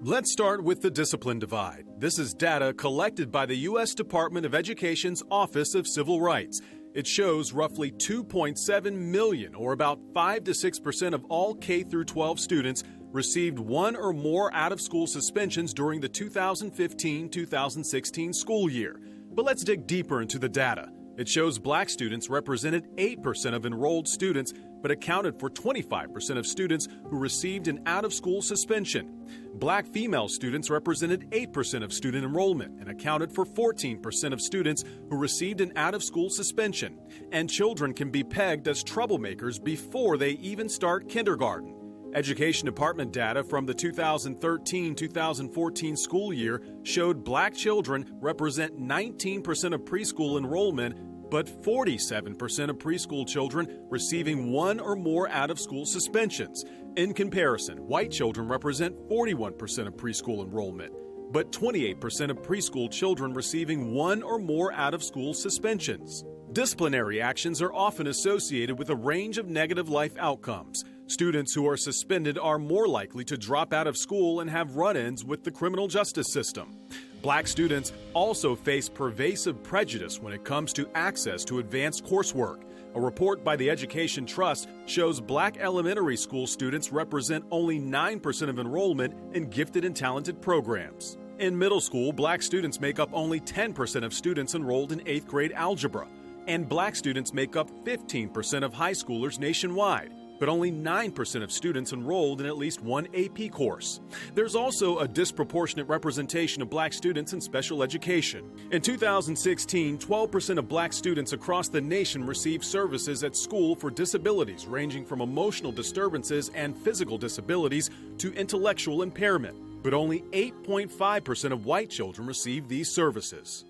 Let's start with the discipline divide. This is data collected by the U.S. Department of Education's Office of Civil Rights. It shows roughly 2.7 million, or about 5 to 6% of all K-12 students, received one or more out-of-school suspensions during the 2015-2016 school year. But let's dig deeper into the data. It shows black students represented 8% of enrolled students, but accounted for 25% of students who received an out-of-school suspension. Black female students represented 8% of student enrollment and accounted for 14% of students who received an out-of-school suspension. And children can be pegged as troublemakers before they even start kindergarten. Education Department data from the 2013-2014 school year showed black children represent 19% of preschool enrollment, but 47% of preschool children receiving one or more out-of-school suspensions. In comparison, white children represent 41% of preschool enrollment, but 28% of preschool children receiving one or more out-of-school suspensions. Disciplinary actions are often associated with a range of negative life outcomes. Students who are suspended are more likely to drop out of school and have run-ins with the criminal justice system. Black students also face pervasive prejudice when it comes to access to advanced coursework. A report by the Education Trust shows black elementary school students represent only 9% of enrollment in gifted and talented programs. In middle school, black students make up only 10% of students enrolled in 8th grade algebra, and black students make up 15% of high schoolers nationwide, but only 9% of students enrolled in at least one AP course. There's also a disproportionate representation of black students in special education. In 2016, 12% of black students across the nation received services at school for disabilities ranging from emotional disturbances and physical disabilities to intellectual impairment, but only 8.5% of white children received these services.